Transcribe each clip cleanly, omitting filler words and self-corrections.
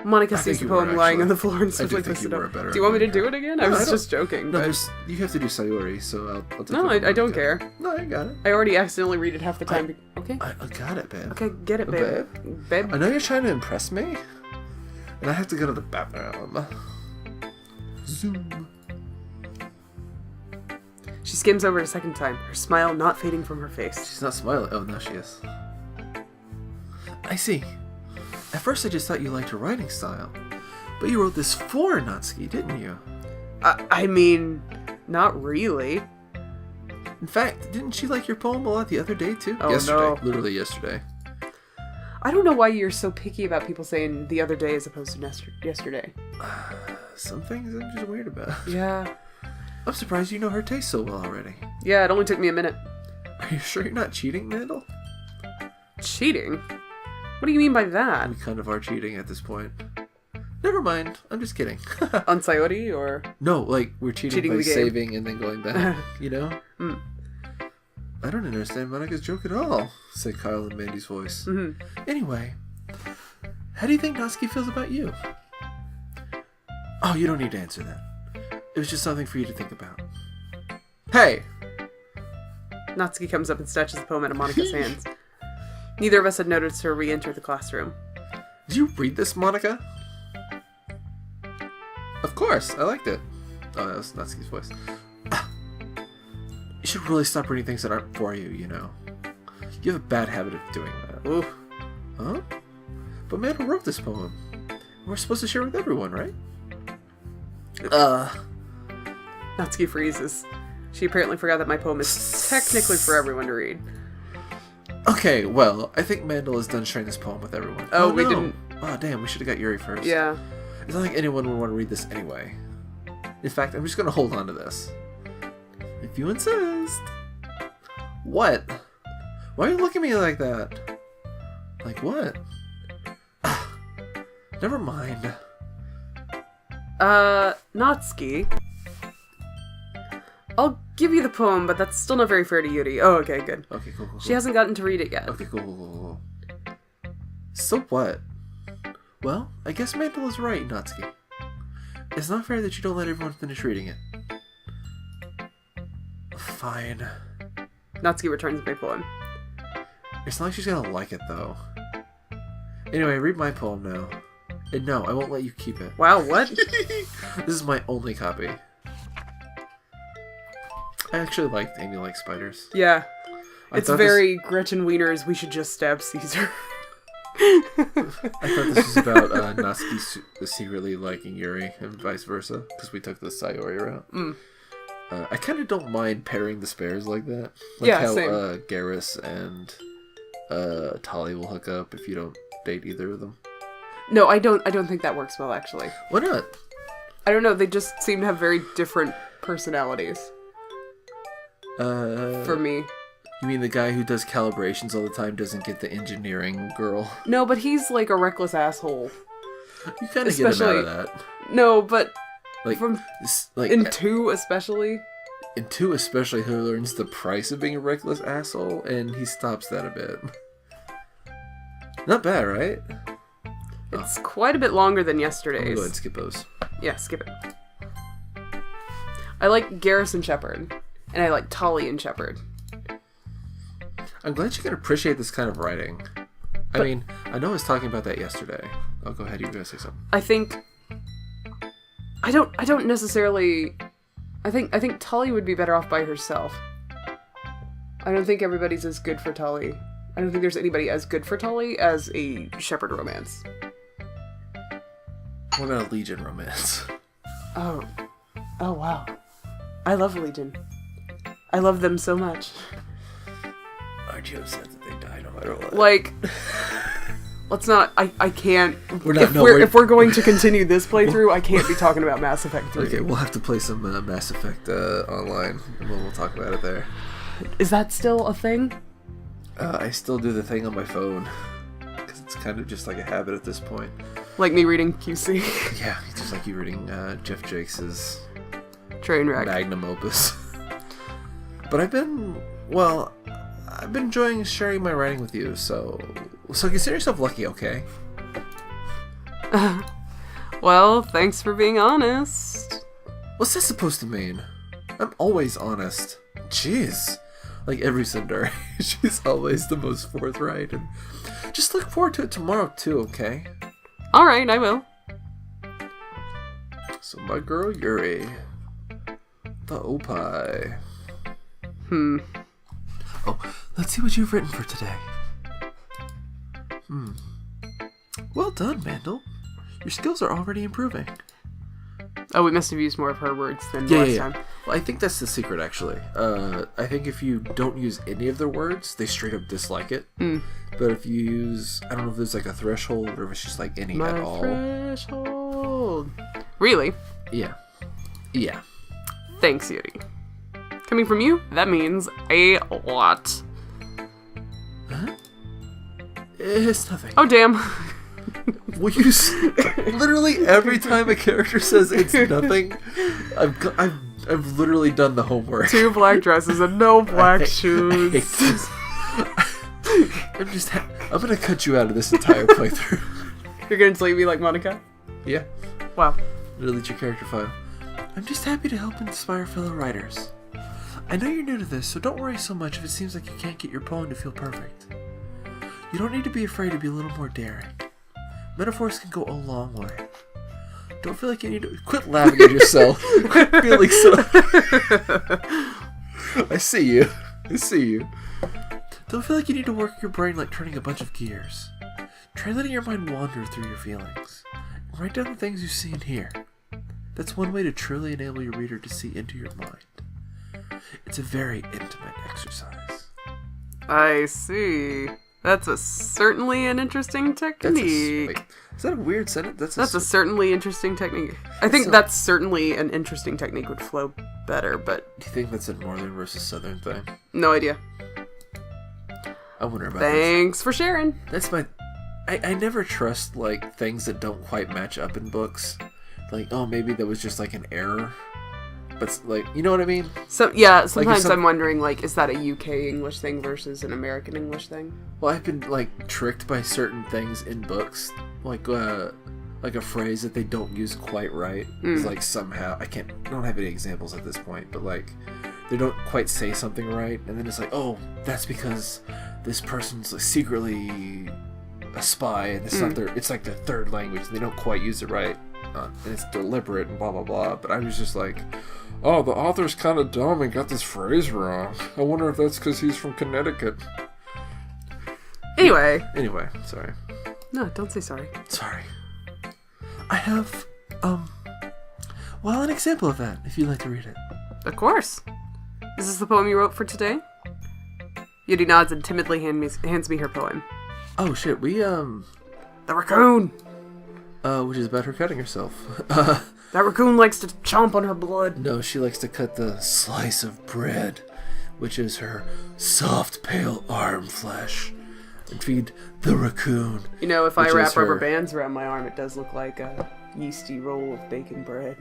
Monica sees the poem lying on the floor and swiftly puts it up. Do you want me to do it again? I was just joking. No, you have to do Sayori, so I'll take No, I don't care. No, I got it. I already accidentally read it half the time. Okay. I got it, babe. Okay, get it, babe. Babe. I know you're trying to impress me, and I have to go to the bathroom. Zoom. She skims over it a second time, her smile not fading from her face. She's not smiling. Oh, no, she is. I see. At first I just thought you liked her writing style. But you wrote this for Natsuki, didn't you? I mean, not really. In fact, didn't she like your poem a lot the other day, too? Oh, yesterday. no. Literally yesterday. I don't know why you're so picky about people saying the other day as opposed to yesterday. Some things I'm just weird about. Yeah. I'm surprised you know her taste so well already. Yeah, it only took me a minute. Are you sure you're not cheating, Mandel? Cheating? What do you mean by that? We kind of are cheating at this point. Never mind. I'm just kidding. On Sayori, or? No, like, we're cheating by saving and then going back, you know? Mm. I don't understand Monica's joke at all, said Kyle in Mandy's voice. Mm-hmm. Anyway, how do you think Natsuki feels about you? Oh, you don't need to answer that. It was just something for you to think about. Hey! Natsuki comes up and snatches the poem out of Monica's hands. Neither of us had noticed her re-enter the classroom. Did you read this, Monica? Of course, I liked it. Oh, that was Natsuki's voice. You should really stop reading things that aren't for you, you know. You have a bad habit of doing that. Ooh. Huh? But Mandel wrote this poem. We're supposed to share with everyone, right? Natsuki freezes. She apparently forgot that my poem is technically for everyone to read. Okay, well, I think Mandel is done sharing this poem with everyone. Oh, we didn't... Oh, damn, we should have got Yuri first. Yeah. It's not like anyone would want to read this anyway. In fact, I'm just going to hold on to this. If you insist. What? Why are you looking at me like that? Like what? Never mind. Natsuki. I'll give you the poem, but that's still not very fair to Yuri. Oh, okay, good. Okay, cool. She hasn't gotten to read it yet. Okay, cool. So what? Well, I guess Mandel is right, Natsuki. It's not fair that you don't let everyone finish reading it. Fine. Natsuki returns my poem. It's not like she's gonna like it, though. Anyway, read my poem now. And no, I won't let you keep it. Wow, what? This is my only copy. I actually liked Amy Likes Spiders. Yeah. It's very Gretchen Wiener's We Should Just Stab Caesar. I thought this was about Natsuki secretly liking Yuri and vice versa, because we took the Sayori route. Mm. I kind of don't mind pairing the spares like that. Like yeah, how same. Garrus and Tali will hook up if you don't date either of them. No, I don't think that works well, actually. Why not? I don't know, they just seem to have very different personalities. For me. You mean the guy who does calibrations all the time doesn't get the engineering girl? No, but he's like a reckless asshole. You kind of get him out of that. No, but like in 2 especially. In 2 especially, he learns the price of being a reckless asshole, and he stops that a bit. Not bad, right? It's quite a bit longer than yesterday's. I'm gonna go ahead and skip those. Yeah, skip it. I like Garrus and Shepard. And I like Tali and Shepard. I'm glad you can appreciate this kind of writing. I mean, I know I was talking about that yesterday. Oh, go ahead. You were gonna say something. I think... I don't necessarily... I think Tali would be better off by herself. I don't think everybody's as good for Tali. I don't think there's anybody as good for Tali as a Shepard romance. What about a Legion romance? Oh, wow. I love Legion. I love them so much. Aren't you upset that they die no matter what? Like, let's not... I can't... If we're going to continue this playthrough, I can't be talking about Mass Effect 3. Okay, we'll have to play some Mass Effect online, and we'll talk about it there. Is that still a thing? I still do the thing on my phone, because it's kind of just like a habit at this point. Like me reading QC? Yeah, just like you reading Jeff Jakes' Trainwreck. magnum opus. But I've been enjoying sharing my writing with you, so consider yourself lucky, okay? Well, thanks for being honest. What's that supposed to mean? I'm always honest. Jeez. Like every Tsundere, she's always the most forthright. And just look forward to it tomorrow too, okay? Alright, I will. So my girl Yuri. The Opie. Oh, let's see what you've written for today. Well done, Mandel. Your skills are already improving. Oh, we must have used more of her words than last time. Well, I think that's the secret, actually. I think if you don't use any of their words, they straight up dislike it. But if you use, I don't know if there's like a threshold or if it's just like any at all. Threshold. Really? Yeah. Yeah. Thanks, Yuri. Coming from you, that means a lot. Huh? It's nothing. Oh, damn. Will you literally every time a character says it's nothing, I've literally done the homework. 2 black dresses and no black shoes. I'm gonna cut you out of this entire playthrough. You're gonna delete me like Monica? Yeah. Wow. Delete your character file. I'm just happy to help inspire fellow writers. I know you're new to this, so don't worry so much if it seems like you can't get your poem to feel perfect. You don't need to be afraid to be a little more daring. Metaphors can go a long way. Don't feel like you need to... Quit laughing at yourself. Quit feeling so... I see you. I see you. Don't feel like you need to work your brain like turning a bunch of gears. Try letting your mind wander through your feelings. And write down the things you see and hear. That's one way to truly enable your reader to see into your mind. It's a very intimate exercise. I see. That's certainly an interesting technique. Is that a weird sentence? That's a certainly interesting technique. I think that's certainly an interesting technique would flow better, but... Do you think that's a northern versus southern thing? No idea. I wonder about Thanks for sharing. That's my... I never trust, like, things that don't quite match up in books. Like, oh, maybe that was just, like, an error. But, like, you know what I mean? So, yeah, sometimes I'm wondering, like, is that a UK English thing versus an American English thing? Well, I've been, like, tricked by certain things in books. Like a phrase that they don't use quite right. Is, like, somehow... I don't have any examples at this point, but, like, they don't quite say something right. And then it's like, oh, that's because this person's, like, secretly a spy, and it's not it's, like, their third language, and they don't quite use it right. And it's deliberate and blah, blah, blah. But I was just like... Oh, the author's kind of dumb and got this phrase wrong. I wonder if that's because he's from Connecticut. Anyway, sorry. No, don't say sorry. Sorry. I have, an example of that, if you'd like to read it. Of course. Is this the poem you wrote for today? Yuri nods and timidly hands me her poem. Oh, shit, The raccoon! Which is about her cutting herself. That raccoon likes to chomp on her blood. No, she likes to cut the slice of bread, which is her soft, pale arm flesh, and feed the raccoon. You know, if I wrap rubber bands around my arm, it does look like a yeasty roll of bacon bread.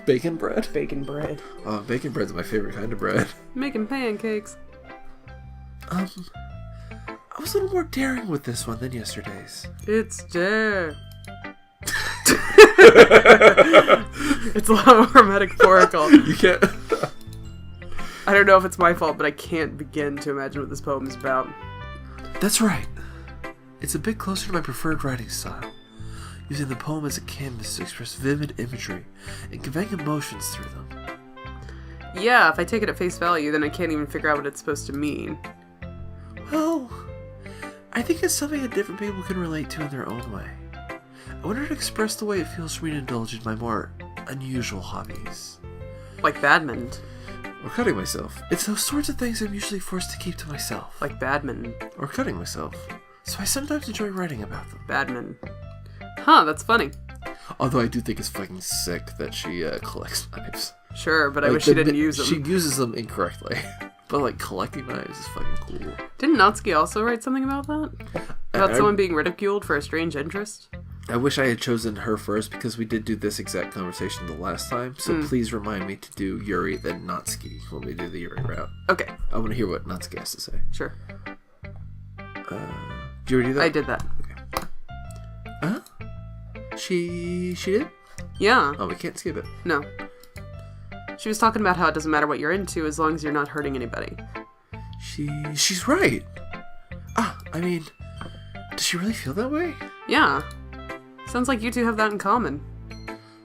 Bacon bread? Bacon bread. Oh, bacon bread's my favorite kind of bread. Making pancakes. I was a little more daring with this one than yesterday's. It's dare. It's a lot more metaphorical. You can't... I don't know if it's my fault, but I can't begin to imagine what this poem is about. That's right. It's a bit closer to my preferred writing style, using the poem as a canvas to express vivid imagery and conveying emotions through them. Yeah, if I take it at face value, then I can't even figure out what it's supposed to mean. Well, I think it's something that different people can relate to in their own way. I wanted to express the way it feels for me to indulge in my more unusual hobbies. Like badminton. Or cutting myself. It's those sorts of things I'm usually forced to keep to myself. Like badminton. Or cutting myself. So I sometimes enjoy writing about them. Badminton. Huh, that's funny. Although I do think it's fucking sick that she collects knives. Sure, but I wish she didn't use them. She uses them incorrectly. But, like, collecting knives is fucking cool. Didn't Natsuki also write something about that? About someone being ridiculed for a strange interest? I wish I had chosen her first, because we did do this exact conversation the last time. So please remind me to do Yuri then Natsuki when we do the Yuri route. Okay. I want to hear what Natsuki has to say. Sure. Did you already do that? I did that. Okay. Huh? She did? Yeah. Oh, we can't skip it. No. She was talking about how it doesn't matter what you're into as long as you're not hurting anybody. She's right. I mean, does she really feel that way? Yeah. Sounds like you two have that in common.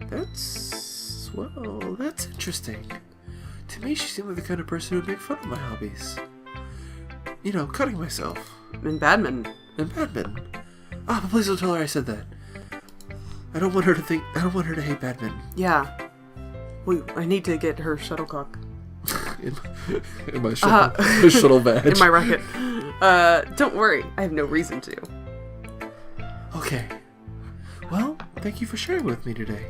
That's interesting. To me, she seemed like the kind of person who would make fun of my hobbies. You know, cutting myself. And badminton. But please don't tell her I said that. I don't want her to hate badminton. Yeah. Wait, I need to get her shuttlecock. in my shuttle badge. In my racket. Don't worry, I have no reason to. Okay. Well, thank you for sharing with me today.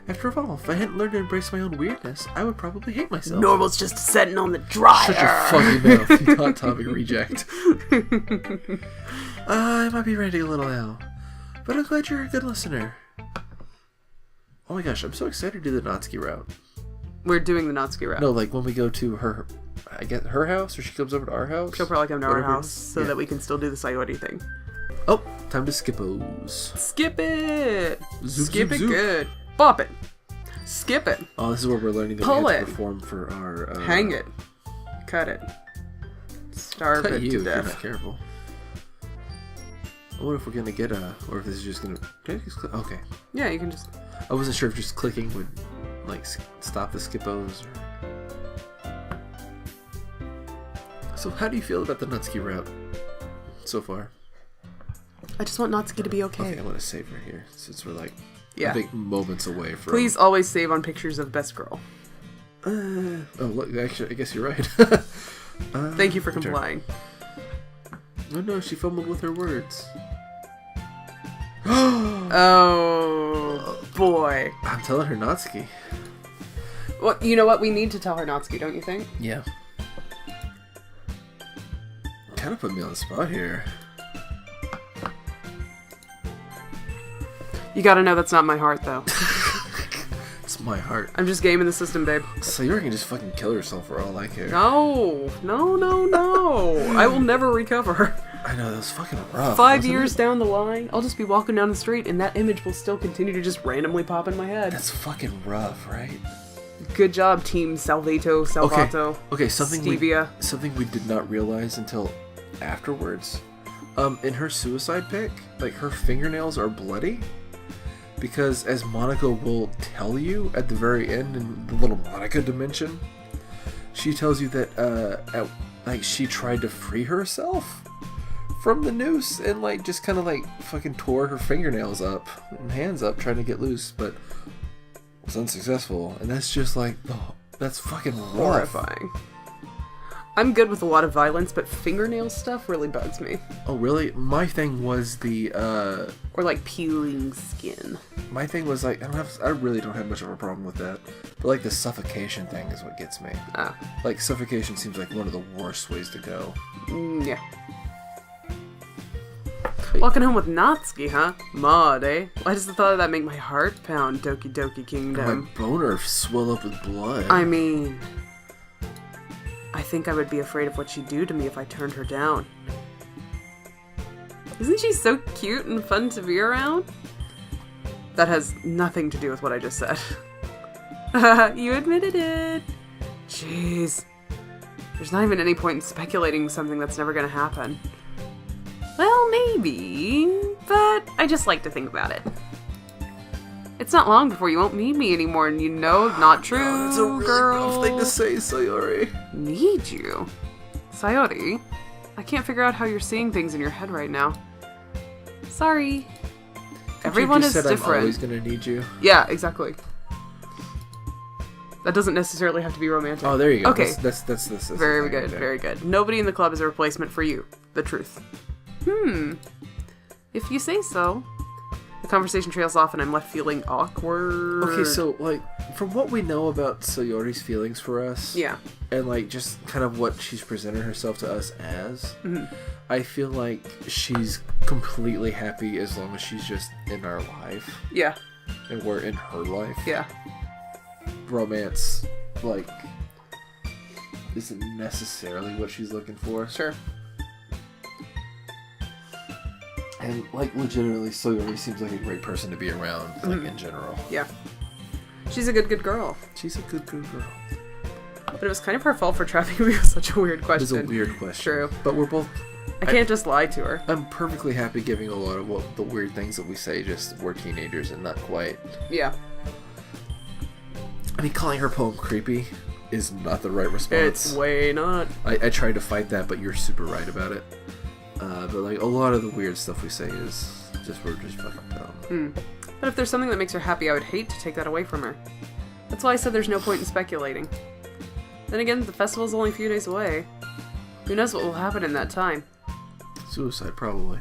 After all, if I hadn't learned to embrace my own weirdness, I would probably hate myself. Normal's just setting on the dryer. Shut your fucking mouth, you hot topic reject. I might be ranting a little now, but I'm glad you're a good listener. Oh my gosh, I'm so excited to do the Natsuki route. We're doing the Natsuki route. No, like when we go to her, I guess her house, or she comes over to our house. She'll probably come to our Whatever house so yeah. that we can still do the Sayori thing. Oh, time to skip-os. Skip it! Zoop, Skip zoop, it zoop. good. Bop it. Skip it. Oh, this is where we're learning that Pull we have to it. perform for our... Hang it. Cut it. Starve Cut it you to if you're death. not careful. I wonder if we're gonna get or if this is just gonna... Okay. Yeah, you can just... I wasn't sure if just clicking would, like, stop the skip-os or... So how do you feel about the Natsuki route so far? I just want Natsuki to be okay. Okay, I'm gonna save right here since we're like Yeah. I think moments away from. Please always save on pictures of best girl. Oh, look, actually, I guess you're right. Thank you for return. complying. Oh no, she fumbled with her words. Oh boy. I'm telling her Natsuki. Well, you know what? We need to tell her Natsuki, don't you think? Yeah. Kind of put me on the spot here. You gotta know that's not my heart, though. It's my heart. I'm just gaming the system, babe. Sayori can just fucking kill herself for all I care. No. I will never recover. I know, that was fucking rough. 5 wasn't years it? down the line, I'll just be walking down the street and that image will still continue to just randomly pop in my head. That's fucking rough, right? Good job, Team Salvato. Okay, Stevia. something we did not realize until afterwards. In her suicide pic, like her fingernails are bloody. Because as Monica will tell you at the very end in the little Monica dimension, she tells you that she tried to free herself from the noose and like just kind of like fucking tore her fingernails up and hands up trying to get loose, but was unsuccessful. And that's just like, oh, that's fucking rough. Horrifying. I'm good with a lot of violence, but fingernail stuff really bugs me. Oh really? My thing was the Or like peeling skin. my thing was like I really don't have much of a problem with that, but like the suffocation thing is what gets me. Like suffocation seems like one of the worst ways to go. Yeah. Walking home with Natsuki, huh? Mod, eh? Why does the thought of that make my heart pound, Doki Doki Kingdom? My boner swell up with blood. I mean... I think I would be afraid of what she'd do to me if I turned her down. Isn't she so cute and fun to be around? That has nothing to do with what I just said. You admitted it! Jeez. There's not even any point in speculating something that's never gonna happen. Well, maybe, but I just like to think about it. It's not long before you won't need me anymore, and you know, not true, Oh, that's a really girl. rough thing to say, Sayori. Need you? Sayori? I can't figure out how you're seeing things in your head right now. Sorry. Everyone is said different. I'm always gonna need you. Yeah, exactly. That doesn't necessarily have to be romantic. Oh, there you go. Okay. That's Very the thing. good, Okay. very good. Nobody in the club is a replacement for you. The truth. If you say so. The conversation trails off and I'm left feeling awkward. Okay, so, like, from what we know about Sayori's feelings for us... Yeah. And, like, just kind of what she's presented herself to us as... I feel like she's completely happy as long as she's just in our life. Yeah. And we're in her life. Yeah. Romance, like, isn't necessarily what she's looking for. Sure. And, like, legitimately, Soyori seems like a great person to be around, like, in general. Yeah. She's a good girl. She's a good girl. But it was kind of her fault for trapping me with such a weird question. It was a weird question. True. But we're both... I can't just lie to her. I'm perfectly happy giving a lot of the weird things that we say just we're teenagers and not quite. Yeah. I mean, calling her poem creepy is not the right response. It's way not. I tried to fight that, but you're super right about it. But like a lot of the weird stuff we say is we're just fucking dumb. But if there's something that makes her happy, I would hate to take that away from her. That's why I said there's no point in speculating. Then again, the festival's only a few days away. Who knows what will happen in that time? Suicide, probably.